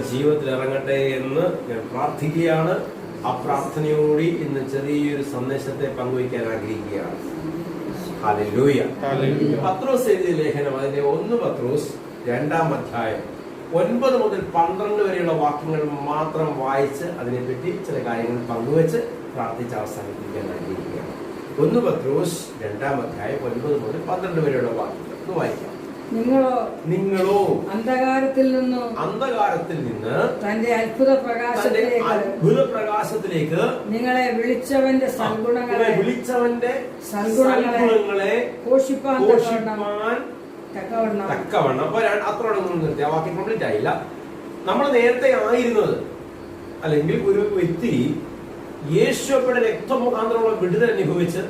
ജീവിതത്തിൽ ഇറങ്ങട്ടെ എന്ന് ഞാൻ പ്രാർത്ഥിക്കുകയാണ്. ആ പ്രാർത്ഥനയോടുകൂടി ഇന്ന് ചെറിയൊരു സന്ദേശത്തെ പങ്കുവയ്ക്കാൻ ആഗ്രഹിക്കുകയാണ്. ഹല്ലേലൂയ. പത്രോസ് എഴുതിയ ലേഖനം അതിന്റെ 1 പത്രോസ് 2-ാം അധ്യായം 9 മുതൽ 12 വരെയുള്ള വാക്യങ്ങൾ മാത്രം വായിച്ച് അതിനെപ്പറ്റി ചില കാര്യങ്ങൾ പങ്കുവെച്ച് പ്രാർത്ഥിച്ച് അവസാനിപ്പിക്കാൻ ആഗ്രഹിക്കുകയാണ്. 1 പത്രോസ് 2-ാം അധ്യായം 9 മുതൽ 12 വരെയുള്ള വാക്യങ്ങൾ ഒന്ന് വായിക്കാം. നിങ്ങളോ അന്ധകാരത്തിൽ നിന്ന് തന്റെ അത്ഭുത പ്രകാശത്തിലേക്ക് നിങ്ങളെ വിളിച്ചവന്റെ സൽഗുണങ്ങളെ ഘോഷിപ്പാൻ തക്കവണ്ണം. അപ്പൊ അത്രയോടൊന്നും നിർത്തി ആ വാക്യം കംപ്ലീറ്റ് ആയില്ല. നമ്മൾ നേരത്തെ ആയിരുന്നത്, അല്ലെങ്കിൽ ഒരു വ്യക്തി യേശുവയുടെ രക്തമുഖാന്തരമുള്ള വിടുതൽ അനുഭവിച്ച്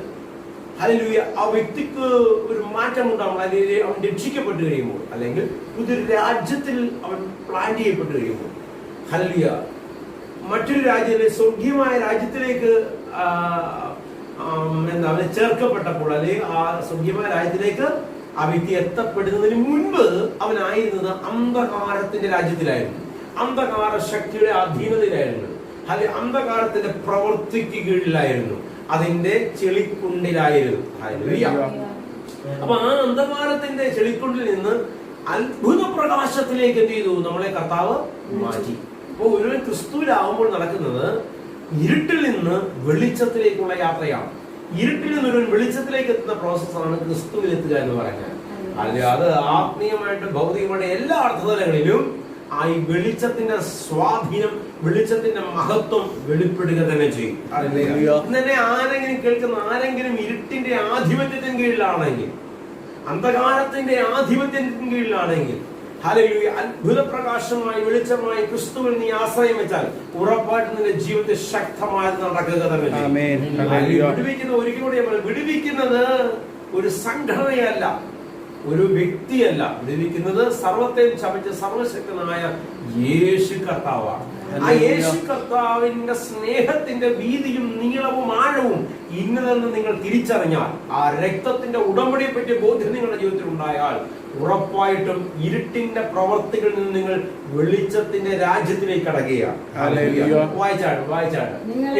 ഹല്ലേലൂയ ആ വ്യക്തിക്ക് ഒരു മാറ്റം ഉണ്ടാവും. അല്ലെങ്കിൽ അവൻ രക്ഷിക്കപ്പെട്ട് കഴിയുമ്പോൾ, അല്ലെങ്കിൽ പുതിയൊരു രാജ്യത്തിൽ അവൻ പ്ലാൻ ചെയ്യപ്പെട്ട് കഴിയുമ്പോൾ, ഹല്ലേലൂയ മറ്റൊരു രാജ്യത്തിലെ സ്വർഗീയമായ രാജ്യത്തിലേക്ക് അവനെ ചേർക്കപ്പെട്ടപ്പോൾ, അല്ലെങ്കിൽ ആ സ്വർഗീയമായ രാജ്യത്തിലേക്ക് ആ വ്യക്തി എത്തപ്പെടുന്നതിന് മുൻപ് അവനായിരുന്നത് അന്ധകാരത്തിന്റെ രാജ്യത്തിലായിരുന്നു, അന്ധകാര ശക്തിയുടെ അധീനതയിലായിരുന്നു, അല്ലെങ്കിൽ അന്ധകാരത്തിന്റെ പ്രവൃത്തിക്ക് കീഴിലായിരുന്നു, അതിന്റെ ചെളിക്കുണ്ടിലായിരുന്നു. അപ്പൊ ആ അന്ധകാരത്തിന്റെ ചെളിക്കുണ്ടിൽ നിന്ന് അത്ഭുത പ്രകാശത്തിലേക്ക് എന്ത് ചെയ്തു? നമ്മളെ കർത്താവ് മാറ്റി. അപ്പൊ ഒരു ക്രിസ്തുവിലാവുമ്പോൾ നടക്കുന്നത് ഇരുട്ടിൽ നിന്ന് വെളിച്ചത്തിലേക്കുള്ള യാത്രയാണ്. ഇരുട്ടിൽ നിന്ന് ഒരു വെളിച്ചത്തിലേക്ക് എത്തുന്ന പ്രോസസ്സാണ് ക്രിസ്തുവിൽ എത്തുക എന്ന് പറയുന്നത്. അത് ആത്മീയമായിട്ട് ഭൗതികമായിട്ട് എല്ലാ അർത്ഥതലങ്ങളിലും ആ ഈ വെളിച്ചത്തിന്റെ സ്വാധീനം, വെളിച്ചത്തിന്റെ മഹത്വം വെളിപ്പെടുക തന്നെ ചെയ്യും. ഇന്നെ ആരെങ്കിലും കേൾക്കുന്ന ആരെങ്കിലും ഇരുട്ടിന്റെ ആധിപത്യത്തിന് കീഴിലാണെങ്കിൽ, അന്ധകാരത്തിന്റെ ആധിപത്യത്തിന് കീഴിലാണെങ്കിൽ, ഹല്ലേലൂയ അത്ഭുത പ്രകാശമായി വെളിച്ചമായി ക്രിസ്തുവിൽ നീ ആശ്രയം വെച്ചാൽ ഉറപ്പായിട്ട് നിന്റെ ജീവിതത്തിൽ ശക്തമായത് നടക്കുക തന്നെ ചെയ്യും. വിടുവിക്കുന്ന ഒരിക്കലും കൂടി വിടുവിക്കുന്നത് ഒരു സംഘടനയല്ല, ഒരു വ്യക്തിയല്ല. വിടുവിക്കുന്നത് സർവത്തെയും ചമച്ച് സർവശക്തനായ യേശു കർത്താവാണ്. ആ യേശു കർത്താവിന്റെ സ്നേഹത്തിന്റെ വീതിയും നീളവും ആഴവും ഇന്നതെന്ന് നിങ്ങൾ തിരിച്ചറിഞ്ഞാൽ, ആ രക്തത്തിന്റെ ഉടമ്പടിയെ പറ്റിയ ബോധ്യം നിങ്ങളുടെ ജീവിതത്തിൽ ഉണ്ടായാൽ, ഉറപ്പായിട്ടും ഇരുട്ടിന്റെ പ്രവർത്തികളിൽ നിന്ന് നിങ്ങൾ വെളിച്ചത്തിന്റെ രാജ്യത്തിലേക്ക് കടക്കുകയാണ്. വായിച്ചാണ്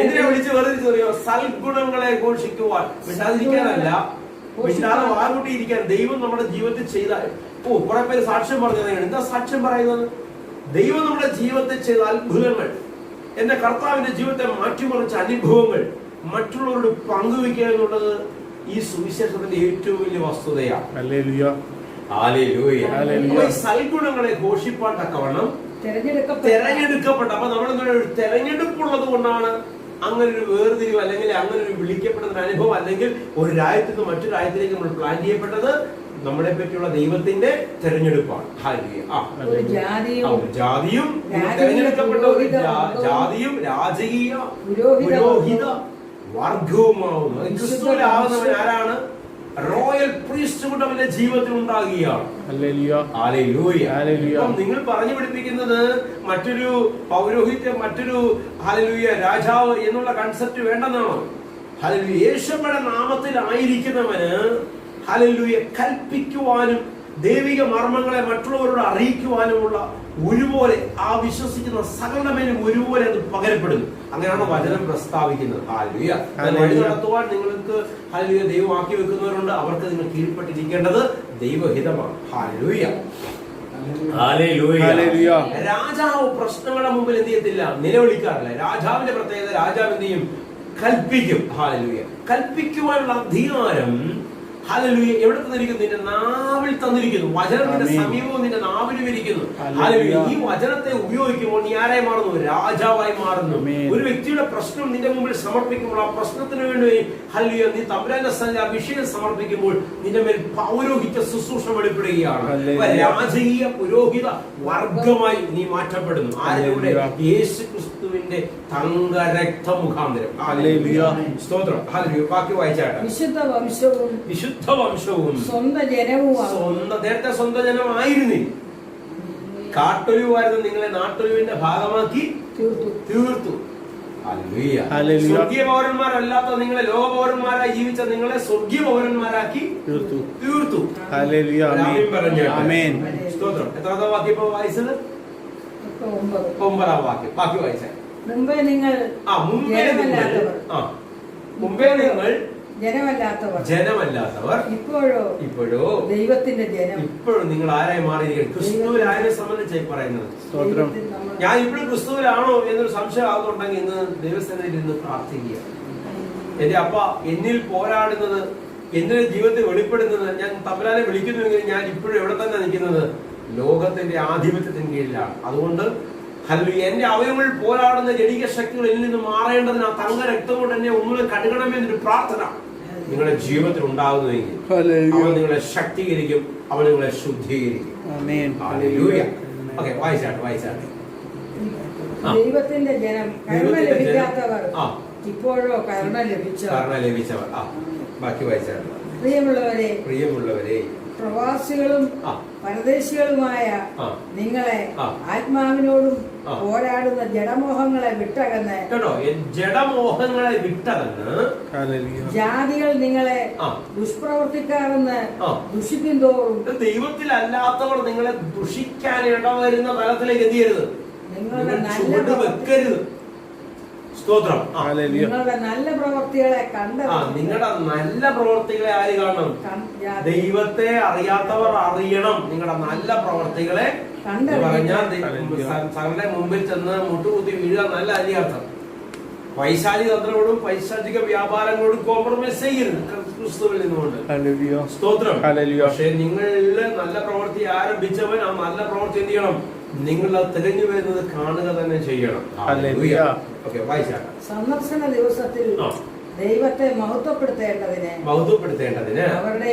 എന്തിനാ വിളിച്ച് വേർതിരിച്ചറിയോ? സൽഗുണങ്ങളെ ഘോഷിക്കുവാൻ, വിടാതിരിക്കാനല്ല, വിടാതെ വാകൂട്ടിയിരിക്കാൻ. ദൈവം നമ്മുടെ ജീവിതത്തിൽ ചെയ്ത കുറെ പേര് സാക്ഷ്യം പറഞ്ഞത്. എന്താ സാക്ഷ്യം പറയുന്നത്? ദൈവം നമ്മുടെ ജീവിതത്തിൽ ചെയ്ത അത്ഭുതങ്ങൾ, എന്റെ കർത്താവിന്റെ ജീവിതത്തെ മാറ്റിമറിച്ച അനുഭവങ്ങൾ മറ്റുള്ളവരോട് പങ്കുവെക്കുക എന്നുള്ളത് ഈ സുവിശേഷത്തിന്റെ ഏറ്റവും വലിയ വസ്തുതയാണ്. സൽഗുണങ്ങളെ ഘോഷിപ്പാൻ തക്കവണ്ണം തെരഞ്ഞെടുക്കപ്പെട്ട. അപ്പൊ നമ്മൾ തെരഞ്ഞെടുപ്പുള്ളത് കൊണ്ടാണ് അങ്ങനെ ഒരു വേർതിരിവ്, അല്ലെങ്കിൽ അങ്ങനെ ഒരു വിളിക്കപ്പെടുന്ന അനുഭവം, അല്ലെങ്കിൽ ഒരു രാജ്യത്ത് നിന്ന് മറ്റൊരു രാജ്യത്തിലേക്ക് നമ്മൾ പ്ലാൻ ചെയ്യപ്പെട്ടത് നമ്മളെ പറ്റിയുള്ള ദൈവത്തിന്റെ തെരഞ്ഞെടുപ്പാണ്. ജാതിയും തെരഞ്ഞെടുക്കപ്പെട്ട ഒരു ജാതിയും രാജകീയ പുരോഹിത വർഗവുമാവുന്നു. ക്രിസ്തുവിലാവുന്നവൻ ആരാണ്? റോയൽ പ്രീസ്റ്റ്ഹുഡ് അവന്റെ ജീവിതത്തിൽ ഉണ്ടാകുകയാണ്. നിങ്ങൾ പറഞ്ഞു പഠിപ്പിക്കുന്നത് മറ്റൊരു പൗരോഹിത്യം, മറ്റൊരു ഹല്ലേലൂയ രാജാവ് എന്നുള്ള കൺസെപ്റ്റ് വേണ്ടെന്നാണോ? ഹല്ലേലൂയ യേശുവിന്റെ നാമത്തിൽ ആയിരിക്കുന്നവന് ഹല്ലേലൂയ കൽപ്പിക്കുവാനും ദൈവിക മർമ്മങ്ങളെ മറ്റുള്ളവരോട് അറിയിക്കുവാനുമുള്ള ഒരുപോലെ ആ വിശ്വസിക്കുന്ന സകലമേലും ഒരുപോലെ അത് പകരപ്പെടുന്നു. അങ്ങനെയാണ് വചനം പ്രസ്താവിക്കുന്നത്. ഹല്ലേലൂയ വഴി നടത്തുവാൻ നിങ്ങൾക്ക് ഹല്ലേലൂയ ദൈവമാക്കി വെക്കുന്നവരുണ്ട്. അവർക്ക് നിങ്ങൾ കീഴ്പ്പെട്ടിരിക്കേണ്ടത് ദൈവഹിതമാണ്. Hallelujah hallelujah. രാജാവ് പ്രശ്നങ്ങളുടെ മുമ്പിൽ എന്ത് ചെയ്യത്തില്ല? നിലവിളിക്കാറില്ല. രാജാവിന്റെ പ്രത്യേകത, രാജാവ് എന്ത് ചെയ്യും? കൽപ്പിക്കും. ഹല്ലേലൂയ കൽപ്പിക്കുവാനുള്ള അധികാരം ഹല്ലേലൂയ എവിടെ തന്നിരിക്കുന്നു? നിന്റെ നാവിൽ തന്നിരിക്കുന്നു. വചനം നിന്റെ സമീപവും നിന്റെ നാവിലും ഇരിക്കുന്നു. ഹല്ലേലൂയ ഈ വചനത്തെ ഉപയോഗിക്കുമ്പോൾ നീ ആരായി മാറുന്നു? രാജാവായി മാറുന്നു. ഒരു വ്യക്തിയുടെ പ്രശ്നം നിന്റെ മുമ്പിൽ സമർപ്പിക്കുമ്പോൾ, ആ പ്രശ്നത്തിന് വേണ്ടി ഹല്ലേലൂയ നീ തമ്പുരാന്റെ സന്നിധിയിൽ ആ വിഷയം സമർപ്പിക്കുമ്പോൾ നിന്റെ മേൽ പൗരോഹിത്യ ശുശ്രൂഷ വെളിപ്പെടുകയാണ്. രാജകീയ പുരോഹിത വർഗമായി നീ മാറ്റപ്പെടുന്നു. ആരുടെ? യേശു ക്രിസ്തുവിന്റെ തങ്കരക്ത മുഖാന്തരം. ഹല്ലേലൂയ സ്തോത്രം. ഹല്ലേലൂയ ബാക്കി വായിച്ചാട്ടെ. വിശുദ്ധ വംശവും നേരത്തെ സ്വന്തം ജനമായിരുന്നില്ല, കാട്ടൊലിവായിരുന്നു, നിങ്ങളെ നാട്ടൊലിവിന്റെ ഭാഗമാക്കി തീർത്തു. സ്വർഗീയ പൗരന്മാരല്ലാത്ത നിങ്ങളെ ലോക പൗരന്മാരായി ജീവിച്ച നിങ്ങളെ സ്വർഗീയ പൗരന്മാരാക്കി തീർത്തു. സ്തോത്രം. എത്രാമത്തെ വാക്യം ഇപ്പൊ വായിച്ചത്? 9-ാം വാക്യം. ബാക്കി വായിച്ചാൽ മുമ്പേ നിങ്ങൾ ജനമല്ലാത്തവർ ഇപ്പോഴോ ദൈവത്തിന്റെ ജനം. ഇപ്പോഴും നിങ്ങൾ ആരായി മാറിയിരിക്കണം? ക്രിസ്തുവിലായതിനെ സംബന്ധിച്ച് പറയുന്നത്. ഞാൻ ഇപ്പോഴും ക്രിസ്തുവിലാണോ എന്നൊരു സംശയം ആകുന്നുണ്ടെങ്കിൽ ഇന്ന് ദൈവസന്നിധിയിൽ ഇരുന്ന് പ്രാർത്ഥിക്കുക. എന്റെ അപ്പ എന്നിൽ പോരാടുന്നത്, എന്റെ ജീവിതത്തിൽ വെളിപ്പെടുന്നത്, ഞാൻ തമ്പുരാനെ വിളിക്കുന്നുവെങ്കിൽ ഞാൻ ഇപ്പോഴും എവിടെ തന്നെ നിൽക്കുന്നത്? ലോകത്തിന്റെ ആധിപത്യത്തിന് കീഴിലാണ്. അതുകൊണ്ട് എന്റെ അവയവങ്ങൾ പോരാടുന്ന ജടിക ശക്തികൾ എന്നിൽ നിന്ന് മാറേണ്ടതിന് ആ തങ്ക രക്തം കൊണ്ട് എന്നെ ഒന്നുകൂടെ കഴുകണമെന്നൊരു പ്രാർത്ഥന നിങ്ങളുടെ ജീവിതത്തിൽ ഉണ്ടാകുന്നുവെങ്കിൽ അവൻ നിങ്ങളെ ശക്തീകരിക്കും, അവൻ നിങ്ങളെ ശുദ്ധീകരിക്കും. വായിച്ചാട്ടെ. ദൈവത്തിന്റെ ജനം കരുണ ലഭിക്കാത്തവർ ഇപ്പോഴോ കരുണ ലഭിച്ചവർ. ബാക്കി വായിച്ചാട്ടെ. പ്രിയമുള്ളവരെ പ്രവാസികളും പരദേശികളുമായ നിങ്ങളെ ആത്മാവിനോടും പോരാടുന്ന ജഡമോഹങ്ങളെ വിട്ടകന്ന് ജാതികൾ നിങ്ങളെ ദുഷ്പ്രവർത്തിക്കാരെന്ന് ദുഷിക്കും തോറും ദൈവത്തിലല്ലാത്തവർ നിങ്ങളെ ദുഷിക്കാൻ ഇടവരുന്ന തലത്തിലേക്ക് എന്ത് ചെയ്യരുത്? നിങ്ങളുടെ നല്ല വെക്കരുത്. സ്തോത്രം. നിങ്ങളുടെ നല്ല പ്രവർത്തികളെ നിങ്ങളുടെ നല്ല പ്രവർത്തികളെ ആര് കാണണം? ദൈവത്തെ അറിയാത്തവർ അറിയണം നിങ്ങളുടെ നല്ല പ്രവർത്തികളെ. പറഞ്ഞാൽ സകലന്റെ മുമ്പിൽ ചെന്ന് മുട്ടുകുത്തി വീഴുക നല്ല അധികാരം. പൈശാചിക തന്ത്രങ്ങളോടും പൈശാചിക വ്യാപാരങ്ങളോടും കോംപ്രമൈസ് ചെയ്യരുത് ക്രിസ്തുവിൽ നിന്നുകൊണ്ട്. സ്തോത്രം. പക്ഷെ നിങ്ങളില് നല്ല പ്രവൃത്തി ആരംഭിച്ചവൻ ആ നല്ല പ്രവൃത്തി എന്ത് ചെയ്യണം? നിങ്ങൾ അത് തികഞ്ഞു വരുന്നത് കാണുക തന്നെ ചെയ്യണം. സന്ദർശന ദിവസത്തിൽ ദൈവത്തെ മഹത്വപ്പെടുത്തേണ്ടതിന് അവരുടെ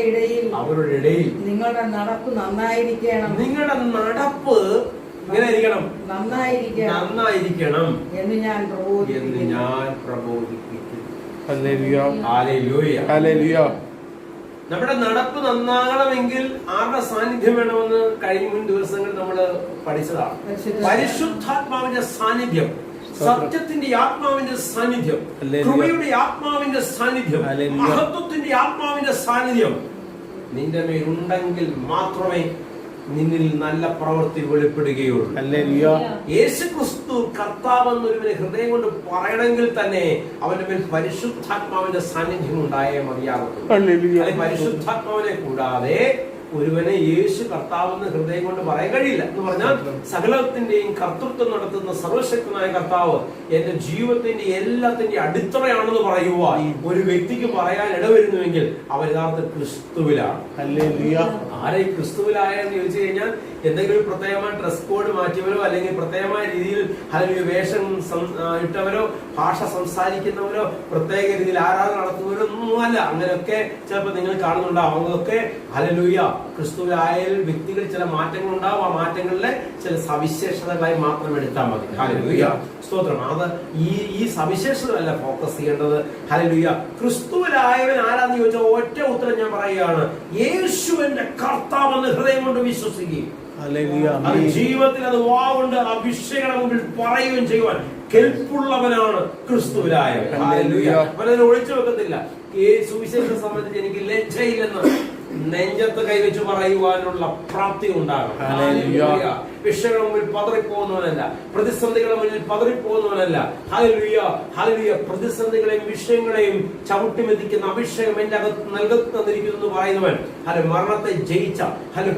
ഇടയിൽ നിങ്ങളുടെ നടപ്പ് നന്നായിരിക്കണം. നിങ്ങളുടെ നടപ്പ് ഇങ്ങനെ ഇരിക്കണം, നന്നായിരിക്കണം എന്ന് ഞാൻ പ്രബോധിപ്പിക്കുന്നു. നമ്മുടെ നടപ്പ് നന്നാകണമെങ്കിൽ ആരുടെ സാന്നിധ്യം വേണമെന്ന് കഴിഞ്ഞ മുൻ ദിവസങ്ങൾ നമ്മൾ പഠിച്ചതാണ്. പരിശുദ്ധാത്മാവിന്റെ സാന്നിധ്യം, സത്യത്തിന്റെ ആത്മാവിന്റെ സാന്നിധ്യം, കൃപയുടെ ആത്മാവിന്റെ സാന്നിധ്യം, മഹത്വത്തിന്റെ ആത്മാവിന്റെ സാന്നിധ്യം നിന്റെ മേലുണ്ടെങ്കിൽ മാത്രമേ നിന്നിൽ നല്ല പ്രവൃത്തി വെളിപ്പെടുകയുള്ളൂ. യേശു ക്രിസ്തു കർത്താവെന്നൊരുവനെ ഹൃദയം കൊണ്ട് പറയണമെങ്കിൽ തന്നെ അവന്റെ മേൽ പരിശുദ്ധാത്മാവിന്റെ സാന്നിധ്യം ഉണ്ടായേ മതിയാകത്തുള്ളൂ. പരിശുദ്ധാത്മാവിനെ കൂടാതെ ഒരുവനെ യേശു കർത്താവെന്ന് ഹൃദയം കൊണ്ട് പറയാൻ കഴിയില്ല. എന്ന് പറഞ്ഞാൽ സകലത്തിന്റെയും കർത്തൃത്വം നടത്തുന്ന സർവശക്തനായ കർത്താവ് എന്റെ ജീവിതത്തിന്റെ എല്ലാത്തിന്റെ അടിത്തറയാണെന്ന് പറയുക ഒരു വ്യക്തിക്ക് പറയാൻ ഇടവരുന്നുവെങ്കിൽ അവർ യഥാർത്ഥ ക്രിസ്തുവിലാണ്. ആരെ ക്രിസ്തുവിലായെന്ന് ചോദിച്ചു കഴിഞ്ഞാൽ എന്തെങ്കിലും പ്രത്യേകമായ ഡ്രസ് കോഡ് മാറ്റിയവരോ അല്ലെങ്കിൽ പ്രത്യേകമായ രീതിയിൽ അല്ലെങ്കിൽ വേഷം ഇട്ടവരോ ഭാഷ സംസാരിക്കുന്നവരോ പ്രത്യേക രീതിയിൽ ആരാധന നടത്തുന്നവരോ ഒന്നുമല്ല. അങ്ങനെയൊക്കെ ചിലപ്പോൾ നിങ്ങൾ കാണുന്നുണ്ടാവും. അതൊക്കെ ഹല്ലേലൂയ ക്രിസ്തുവിലായ വ്യക്തികൾ ചില മാറ്റങ്ങൾ ഉണ്ടാവും. ആ മാറ്റങ്ങളിലെ ചില സവിശേഷതകളായി മാത്രം എടുത്താൽ മതി. ഹല്ലേലൂയ സ്തോത്രം. അത് ഈ സവിശേഷതയല്ല ഫോക്കസ് ചെയ്യേണ്ടത്. ഹല്ലേലൂയ ക്രിസ്തുവിലായവൻ ആരാന്ന് ചോദിച്ചാൽ ഒറ്റ ഉത്തരം ഞാൻ പറയുകയാണ്, യേശുവിന്റെ കർത്താവെന്ന് ഹൃദയം കൊണ്ട് വിശ്വസിക്കുകയും ജീവിതത്തിൽ അത് വാവുകൊണ്ട് അഭിഷേകയുടെ മുമ്പിൽ പറയുകയും ചെയ്യുവാൻ കെൽപ്പുള്ളവനാണ് ക്രിസ്തുവിലായവൻ. ഹല്ലേലൂയ. അവനതിനെ ഒളിച്ചു വെക്കത്തില്ല. സുവിശേഷത്തെ സംബന്ധിച്ച് എനിക്ക് ലജ്ജയില്ലെന്ന് നെഞ്ചത്ത് കൈവച്ച് പറയുവാനുള്ള പ്രാപ്തി ഉണ്ടാകണം. വിഷയങ്ങളുടെ മുന്നിൽ പതറിപ്പോകുന്നവനല്ല, പ്രതിസന്ധികളുടെ മുന്നിൽ പതറിപ്പോകുന്നവനല്ല. Hallelujah hallelujah. പ്രതിസന്ധികളെയും വിഷയങ്ങളെയും ചവിട്ടിമെതിക്കുന്ന അഭിഷേകം എന്റെ അകത്ത് നൽകുന്നിരിക്കുന്നു എന്ന് പറയുന്നവൻ മരണത്തെ ജയിച്ച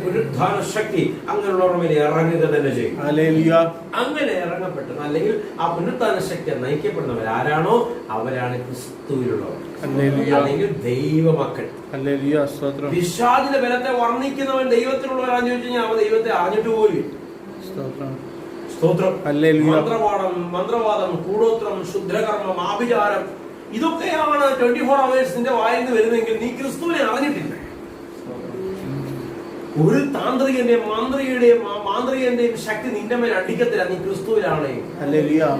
പുനരുദ്ധാന ശക്തി അങ്ങനെയുള്ളവരുടെ മേലെ ഇറങ്ങുക തന്നെ ചെയ്യും. അങ്ങനെ ഇറങ്ങപ്പെട്ടത് അല്ലെങ്കിൽ ആ പുനരുദ്ധാന ശക്തി നയിക്കപ്പെടുന്നവർ ആരാണോ അവരാണ് ക്രിസ്തുവിലുള്ളവർ അല്ലെങ്കിൽ ദൈവമക്കൾ. പിശാചിന്റെ ബലത്തെ വർണ്ണിക്കുന്നവൻ ദൈവത്തിലുള്ളവരാന്ന് ചോദിച്ചു കഴിഞ്ഞാൽ അവൻ ദൈവത്തെ അറിഞ്ഞിട്ട് പോലും. സ്തോത്രം. മന്ത്രവാദം, കൂടോത്രം, ശുദ്രകർമ്മം, ആഭിചാരം ഇതൊക്കെയാണ് 24 hours വായിൽ നിന്ന് വരുന്നെങ്കിൽ നീ ക്രിസ്തുവിനെ അറിഞ്ഞിട്ടില്ല. ഒരു താന്ത്രികന്റെയും മാന്ത്രികന്റെയും ശക്തി നിന്റെ മേൽ അടിക്കത്തില്ല. നീ ക്രിസ്തുവിലാണ്.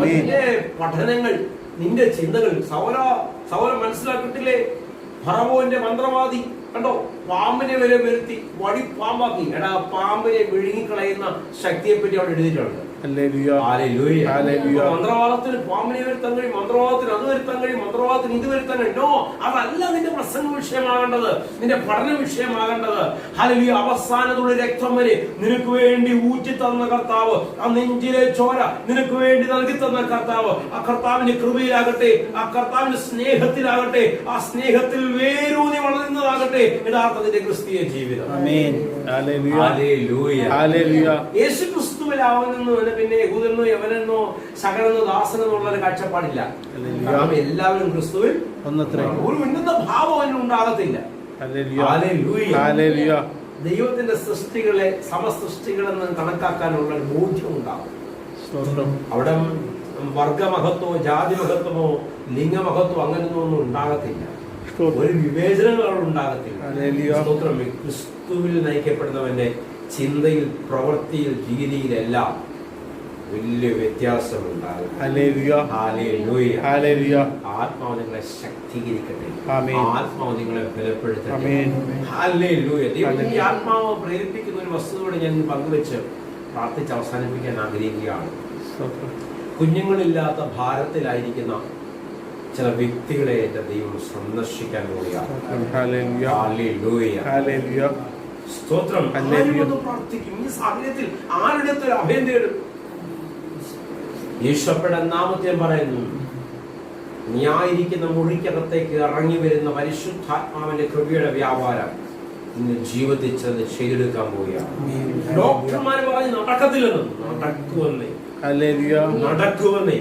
നിന്റെ പഠനങ്ങൾ, നിന്റെ ചിന്തകൾ സൗര മനസ്സിലാക്കിട്ടില്ലേ? ഫറവോന്റെ മന്ത്രവാദി കണ്ടോ, പാമ്പിനെ വരെ വരുത്തി വടി പാമ്പാക്കി. എടാ, പാമ്പിനെ വിഴുങ്ങിക്കളയുന്ന ശക്തിയെ പറ്റി അവിടെ എഴുതിയിട്ടുണ്ട്. മന്ത്രവാദത്തിന് പാമ്പിനെ വരുത്താൻ കഴിയും, മന്ത്രവാദത്തിന് അത് വരുത്താൻ കഴിയും, മന്ത്രവാദത്തിന് ഇത് വരുത്താൻ കഴിയും. നോ, അതല്ല നിന്റെ പ്രസംഗ വിഷയമാകേണ്ടത്, നിന്റെ പഠന വിഷയമാകേണ്ടത്. ഹല്ലേലൂയ. അവസാനത്തുള്ള രക്തം വരെ നിനക്ക് വേണ്ടി ഊറ്റി തന്ന കർത്താവ്, ആ നെഞ്ചിലെ ചോര നിനക്ക് വേണ്ടി നൽകി തന്ന കർത്താവ്, ആ കർത്താവിന്റെ കൃപയിലാകട്ടെ, ആ കർത്താവിന്റെ സ്നേഹത്തിലാകട്ടെ, ആ സ്നേഹത്തിൽ വേരൂന്നി വളരുന്നതാകട്ടെ യഥാർത്ഥത്തിന്റെ ക്രിസ്തീയ ജീവിതം. യേശു ക്രിസ്തുവിലാവുന്നു പിന്നെ യഹൂദനെന്നോ യവനെന്നോ സകലെന്നോ ദാസനെന്നുള്ള ഒരു കാഴ്ചപ്പാടില്ല. നാം എല്ലാവരും ക്രിസ്തുവിൽ ഒരു ഉന്നത ഭാവം അതിന് ഉണ്ടാകത്തില്ല. ദൈവത്തിന്റെ സൃഷ്ടികളെ സമസൃഷ്ടികളെന്ന് കണക്കാക്കാനുള്ള ഒരു ബോധ്യം ഉണ്ടാകും. അവിടെ വർഗമഹത്വമോ ജാതി മഹത്വമോ ലിംഗമഹത്വമോ അങ്ങനെയൊന്നും ഉണ്ടാകത്തില്ല. ഒരു വിവേചനങ്ങൾ ഉണ്ടാകത്തില്ല. ക്രിസ്തുവിൽ നയിക്കപ്പെടുന്നവന്റെ ചിന്തയിൽ, പ്രവൃത്തിയിൽ, രീതിയിലെല്ലാം വലിയ വ്യത്യാസമുണ്ടാകും. ആത്മാവ് നിങ്ങളെ ശക്തീകരിക്കട്ടെ, ആത്മാവ് നിങ്ങളെ ബലപ്പെടുത്തട്ടെ. ദൈവത്തിന്റെ ആത്മാവ് പ്രേരിപ്പിക്കുന്ന ഒരു വസ്തുതയോടെ ഞാൻ പങ്കുവെച്ച് പ്രാർത്ഥിച്ച് അവസാനിപ്പിക്കാൻ ആഗ്രഹിക്കുകയാണ്. കുഞ്ഞുങ്ങളില്ലാത്ത ഭാരത്തിലായിരിക്കുന്ന ചില വ്യക്തികളെ എന്റെ ദൈവം സന്ദർശിക്കാൻ പോവുകയാണ്. സ്തോത്രം. പ്രാർത്ഥിക്കും. ഈ സാഹചര്യത്തിൽ ആരുടെ ഒരു അഭയം തേടും? യേശുവയുടെ നാമത്തെ പറയുന്നു, നീയായിരിക്കുന്ന മുറിക്കകത്തേക്ക് ഇറങ്ങി വരുന്ന പരിശുദ്ധാത്മാവിന്റെ കൃപയുടെ വ്യാപാരം ഇന്ന് ജീവിതത്തിൽ ചെന്ന് ചെയ്തെടുക്കാൻ പോവുകയാണ്. ഡോക്ടർമാർ പറഞ്ഞ് നടക്കത്തില്ലെന്നും നടക്കുമെന്നേ, നടക്കുമെന്നേ.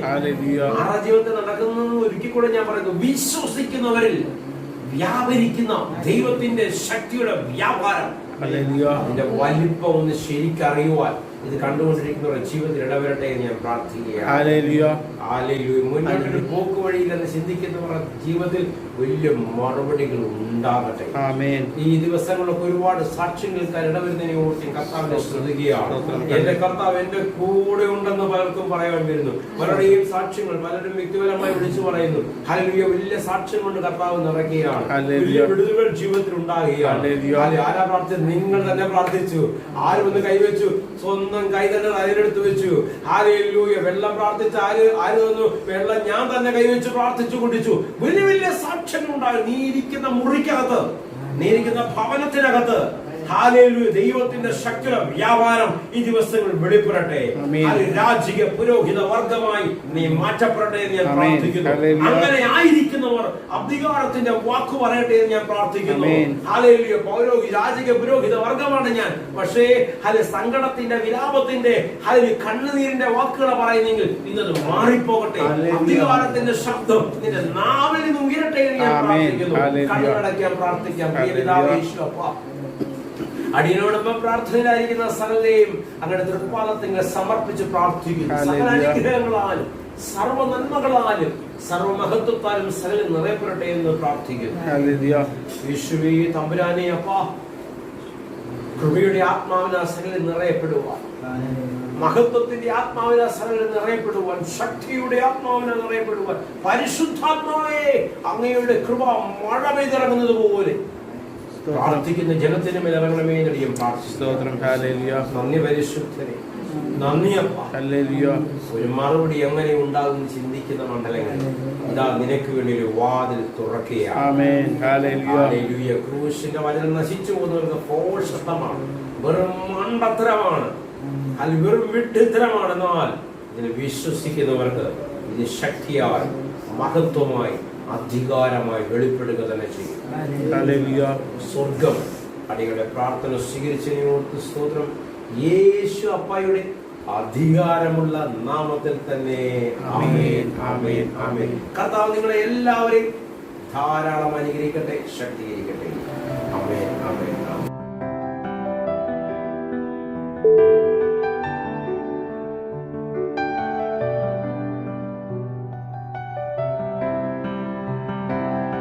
ആറാ ജീവിതത്തിൽ നടക്കുന്നത് ഒരിക്കൽ കൂടെ ഞാൻ പറയുന്നു, വിശ്വസിക്കുന്നവരിൽ വ്യാപരിക്കുന്ന ദൈവത്തിന്റെ ശക്തിയുടെ വ്യാപാരം, അതിന്റെ വലിപ്പം ഒന്ന് ശരിക്കറിയുവാൻ ഇത് കണ്ടുകൊണ്ടിരിക്കുന്നവരുടെ ജീവിതത്തിൽ ഇടവരട്ടെ എന്ന് ഞാൻ പ്രാർത്ഥിക്കുകയാണ്. മുന്നോട്ടൊരു പോക്ക് വഴിയില്ലെന്ന് ചിന്തിക്കുന്നവരുടെ ജീവിതത്തിൽ വലിയ മറുപടികൾ ഉണ്ടാകട്ടെ. ഈ ദിവസങ്ങളിലൊക്കെ ഒരുപാട് സാക്ഷ്യങ്ങൾക്ക് ഇടവരുന്നതിനെ ഓർത്ത് കർത്താവിനെ ശ്രദ്ധിക്കുകയാണ്. എന്റെ കർത്താവ് എന്റെ കൂടെ ഉണ്ടെന്ന് പലർക്കും പറയാൻ വരുന്നു. പലരുടെയും സാക്ഷ്യങ്ങൾ പലരും വ്യക്തിപരമായി വിളിച്ചു പറയുന്നു. ഹല്ലേലൂയ. വലിയ സാക്ഷ്യം കൊണ്ട് കർത്താവ് നിറയ്ക്കുകയാണ്. വലിയ വിടുതലുകൾ ജീവിതത്തിൽ ഉണ്ടാകുകയാണ്. ആരാ പ്രാർത്ഥിച്ചത്? നിങ്ങൾ തന്നെ പ്രാർത്ഥിച്ചു. ആരും ഒന്ന് കൈവച്ചു, സ്വന്തം കൈ തന്നെ അതിലെടുത്ത് വെച്ചു. ഹല്ലേലൂയ. വെള്ളം പ്രാർത്ഥിച്ച ആര് തന്നു? വെള്ളം ഞാൻ തന്നെ കൈവച്ച് പ്രാർത്ഥിച്ചു കുടിച്ചു. വലിയ വലിയ സാക്ഷ്യങ്ങൾ ഉണ്ടാകും. നീ ഇരിക്കുന്ന മുറിക്കകത്ത്, നീ ഇരിക്കുന്ന ഭവനത്തിനകത്ത് ഹല്ലേലൂയ ദൈവത്തിന്റെ ശക്തിയുടെ വ്യാപാരം ഈ ദിവസങ്ങളിൽ വെളിപ്പെടട്ടെ. രാജകീയ പുരോഹിത വർഗമായി നീ മാറ്റപ്പെടട്ടെ എന്ന് ഞാൻ പ്രാർത്ഥിക്കുന്നു. അങ്ങനെ ആയിരിക്കുന്നവർ അധികാരത്തിന്റെ വാക്ക് പറയട്ടെ എന്ന് ഞാൻ പ്രാർത്ഥിക്കുന്നു. ഹല്ലേലൂയ. രാജകീയ പുരോഹിത വർഗമാണ് ഞാൻ. പക്ഷേ സങ്കടത്തിന്റെ, വിലാപത്തിന്റെ, കണ്ണുനീരിന്റെ വാക്കുകൾ പറയുന്നെങ്കിൽ ഇന്നത് മാറിപ്പോകട്ടെ. അധികാരത്തിന്റെ ശബ്ദം നിന്റെ നാവിൽ നിന്ന് ഉയരട്ടെ എന്ന് ഞാൻ പ്രാർത്ഥിക്കുന്നു. കണ്ണടയ്ക്കാൻ പ്രാർത്ഥിക്കാം. അടിയനോടൊപ്പം പ്രാർത്ഥനയിലായിരിക്കുന്ന സകലരെയും അങ്ങനെ തൃപ്പാദത്തിൽ സമർപ്പിച്ച് പ്രാർത്ഥിക്കുന്നു. സകല അനുഗ്രഹങ്ങളാലും സർവ നന്മകളാലും സർവമഹത്വത്താലും സകലം നിറയപ്പെടട്ടെ എന്ന് പ്രാർത്ഥിക്കുന്നു. യേശുവേ തമ്പുരാനെ, അപ്പാ, കൃപയുടെ ആത്മാവിനാൽ സകലം നിറയപ്പെടുവാൻ, മഹത്വത്തിന്റെ ആത്മാവിനാൽ സകലം നിറയപ്പെടുവാൻ, ശക്തിയുടെ ആത്മാവിനാൽ നിറയപ്പെടുവാൻ, പരിശുദ്ധാത്മാവേ അങ്ങയുടെ കൃപ മഴ പെയ്തിറങ്ങുന്നത് പോലെ പ്രാർത്ഥിക്കുന്ന ജനത്തിന് മേലിറങ്ങണമേ എന്നടിയും പ്രാർത്ഥിക്കുന്നു. നന്ദി പരിശുദ്ധനെ, നന്ദി അപ്പ. ഒരു മറുപടി എങ്ങനെ ഉണ്ടാകും ചിന്തിക്കുന്ന മണ്ഡലങ്ങളിൽ ഇതാ നിനക്ക് വേണ്ടി ഒരു വാതിൽ തുറക്കുകയാണ്. ക്രൂശിന്റെ വചനം നശിച്ചു പോകുന്നവർക്ക് പോഷത്വമാണ്, വെറും മണ്ടത്തരമാണ്, അത് വെറും വിഡ്ഢിത്തരമാണ്. എന്നാൽ ഇതിനെ വിശ്വസിക്കുന്നവർക്ക് ഇത് ശക്തിയായി, മഹത്വമായി, അധികാരമായി വെളിപ്പെടുക തന്നെ ചെയ്യും. സ്വർഗം അടികളുടെ പ്രാർത്ഥന സ്വീകരിച്ചതിനോട് സ്തോത്രം. യേശു അപ്പായുടെ അധികാരമുള്ള നാമത്തിൽ തന്നെ ആമേൻ, ആമേൻ, ആമേൻ. കർത്താവ് നിങ്ങളെ എല്ലാവരെയും ധാരാളം അനുഗ്രഹിക്കട്ടെ, ശക്തീകരിക്കട്ടെ. ആമേൻ, ആമേൻ.